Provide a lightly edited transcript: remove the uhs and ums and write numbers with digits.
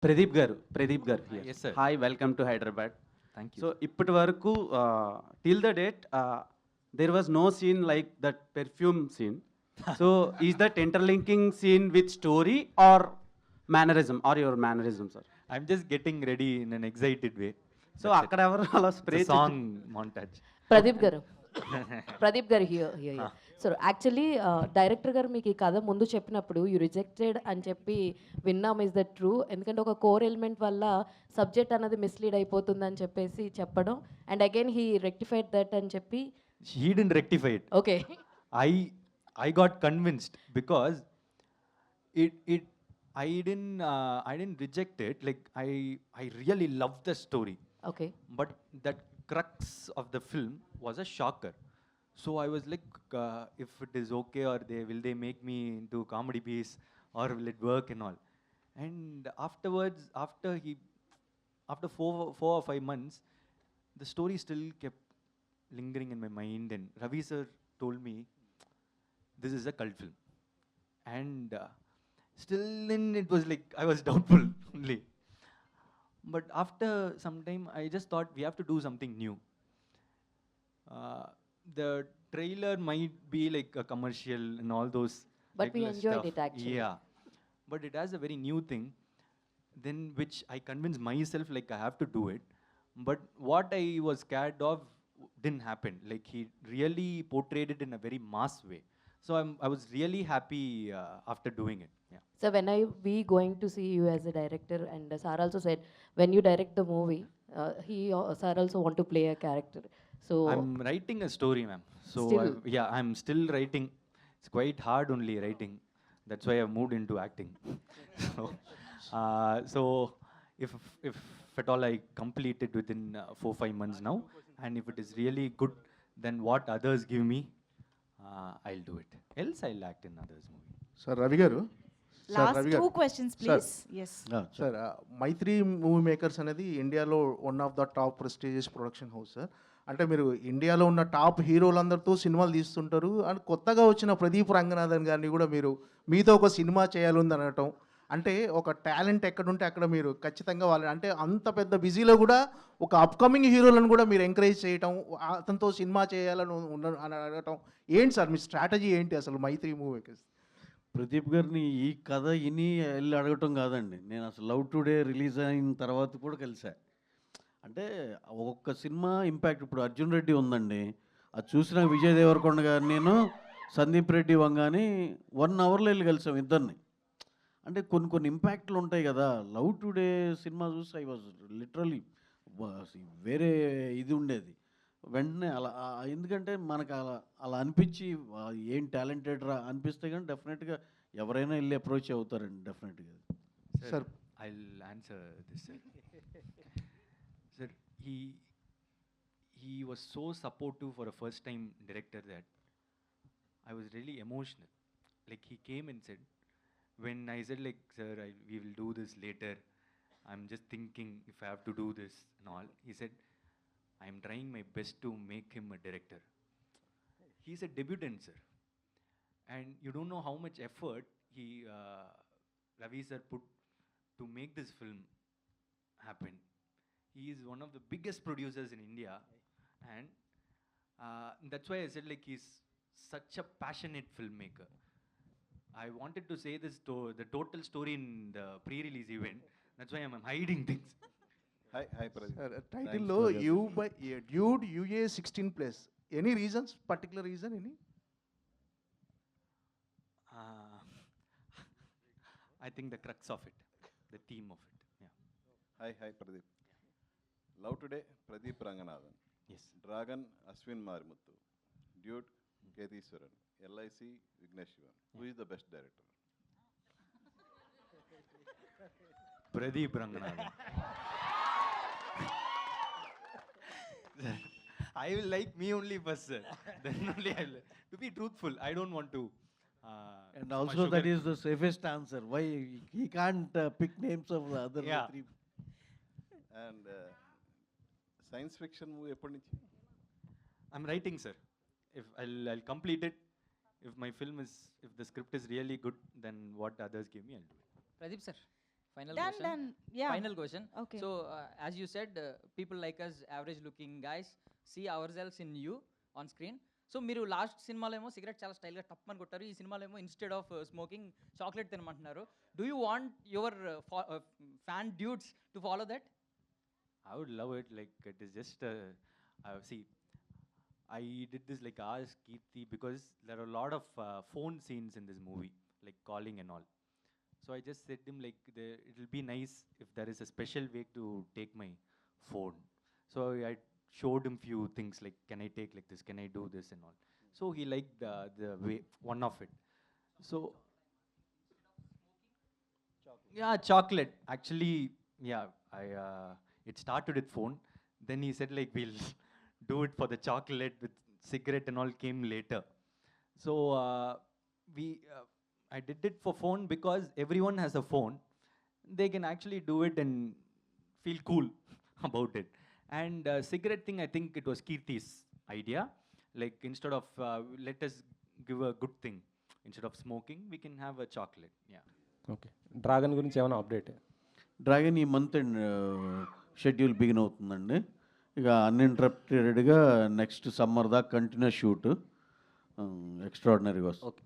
Pradeep Garu here. Yes, sir. Hi, welcome to Hyderabad. Thank you. So, ippati varaku, till the date, there was no scene like that perfume scene. So, is that interlinking scene with story or mannerism or your mannerism, sir? I'm just getting ready in an excited way. So, That's it. అక్కడ ఎవరు అలా It's spray a song montage. Pradeep గారు ప్రదీప్ గారు here here Huh. So actually director గారు మీకు ఈ కథ ముందు చెప్పినప్పుడు యూ రిజెక్టెడ్ అని చెప్పి విన్నాం. Is that true? ఎందుకంటే ఒక కోర్ ఎలిమెంట్ వల్ల సబ్జెక్ట్ అన్నది మిస్లీడ్ అయిపోతుంది అని చెప్పేసి చెప్పడం, and again he rectified that అని చెప్పి. He didn't rectify it. Okay, I got convinced because it I didn't reject it. Like I really loved the story, okay, but that crux of the film was a shocker. So I was like, if it is okay, or will they make me into comedy piece, or will it work and all. And afterwards, after 4 or 5 months, the story still kept lingering in my mind. And Ravi sir told me, this is a cult film. And still then it was like I was doubtful only. But after some time, I just thought we have to do something new. The trailer might be like a commercial and all those But we regular enjoyed stuff. it actually. Yeah, but it has a very new thing, then which I convinced myself like I have to do it. But what I was scared of didn't happen. Like he really portrayed it in a very mass way. So I was really happy after doing it. Yeah. So when I we going to see you as a director, and sir also said when you direct the movie sir also want to play a character. So I'm writing a story, ma'am. So Still. yeah, I'm still writing. It's quite hard only writing. That's why I've moved into acting. so, so if at all I complete it within 4 or 5 months now, and if it is really good, then what others give me, I'll do it. Else I'll act in others' movie. Sir Ravi garu, sir Last Ravi two garu, questions, please. Yes. Sir Mythri movie makers అనేది ఇండియాలో one of the top prestigious production house sir. అంటే మీరు ఇండియాలో ఉన్న top హీరోలందరితో సినిమాలు తీస్తుంటారు, and కొత్తగా వచ్చిన ప్రదీప్ రంగనాథన్ గారిని కూడా మీరు మీతో ఒక సినిమా చేయాలని అనటం, అంటే ఒక టాలెంట్ ఎక్కడుంటే అక్కడ మీరు ఖచ్చితంగా వాళ్ళని, అంటే అంత పెద్ద బిజీలో కూడా ఒక అప్కమింగ్ హీరోలను కూడా మీరు ఎంకరేజ్ చేయటం, అతనితో సినిమా చేయాలని అని అడగటం, ఏంటి సార్ మీ స్ట్రాటజీ ఏంటి అసలు మైత్రి మూవీ మేకర్స్? ప్రదీప్ గారిని ఈ కథ ఇని వెళ్ళి అడగటం కాదండి, నేను అసలు లవ్ టుడే రిలీజ్ అయిన తర్వాత కూడా కలిసా. అంటే ఒక్కొక్క సినిమా ఇంపాక్ట్. ఇప్పుడు అర్జున్ రెడ్డి ఉందండి, అది చూసిన విజయ్ దేవరకొండ గారు, నేను సందీప్ రెడ్డి వంగాని 1 అవర్లో వెళ్ళి కలిసాం ఇద్దరిని. అంటే కొన్ని ఇంపాక్ట్లు ఉంటాయి కదా. లవ్ టుడే సినిమా చూసి ఐ వాజ్ లిటరలీ వేరే ఇది ఉండేది వెంటనే అలా. ఎందుకంటే మనకు అలా అనిపించి ఏం టాలెంటెడ్ రా అనిపిస్తే కానీ డెఫినెట్గా ఎవరైనా వెళ్ళి అప్రోచ్ అవుతారండి డెఫినెట్గా. Sir, I'll answer this, sir. Sir, he was so supportive for a first time director that I was really emotional. Like he came and said, when I said like, sir, we will do this later, I'm just thinking if I have to do this and all, he said, I'm trying my best to make him a director. He's a debutant, sir, and you don't know how much effort Ravi sir put to make this film happen. He is one of the biggest producers in India, and that's why I said like he's such a passionate filmmaker. I wanted to say this the total story in the pre-release event. That's why I'm hiding things. Hi, Pradeep. Sir టైటిల్లో U by Dude UA 16+. Any reasons, particular reason any? I think the crux of it, the theme of it. Yeah. Hi, Pradeep. Love Today, Pradeep Ranganathan. Yes. Dragon, Ashwin Marimuthu. Dude, Ketheeswaran. LIC, Vignesh Shivan. Who is the best director? Pradeep Ranganathan. I will like me only first, sir. Then only I will. To be truthful, I don't want to. And my also sugar- that is the safest answer. Why he can't pick names of the other Yeah. three. And science fiction movie ఎప్పటి నుంచి? I'm writing, sir. If I'll complete it. If my film is, if the script is really good, then what others give me, I'll do it. Pradeep sir, Final Done, question. done. Yeah. Final question. Okay. So, as you said, people like us, average looking guys, see ourselves in you on screen. So మీరు last సినిమాలో ఏమో cigarette చాలా స్టైల్గా టప్ అని కొట్టారు, ఈ సినిమాలో ఏమో ఇన్స్టెడ్ ఆఫ్ స్మోకింగ్ చాక్లెట్ తినమంటున్నారు. Do you want your fan dudes to follow that? I would love it. Like it is just see. I did this like ask Kirti because there are a lot of phone scenes in this movie, like calling and all. So I just said to him like it will be nice if there is a special way to take my phone. So I showed him few things like can I take like this, can I do this and all. So he liked the way one of it. So yeah, chocolate. Actually, yeah, it started with phone. Then he said like we'll do it for the chocolate with cigarette and all came later. So I did it for phone because everyone has a phone. They can actually do it and feel cool about it. And cigarette thing, I think it was Kirti's idea. Like instead of let us give a good thing. Instead of smoking, we can have a chocolate. Yeah. Okay, dragon గురించి ఏమైనా update? Dragon ఈ month schedule begin అవుతుందండి. ఇక అన్ఇంటరప్టెడ్గా next summer దాకా continuous shoot ఎక్స్ట్రాడినరీగా వస్తుంది. Okay.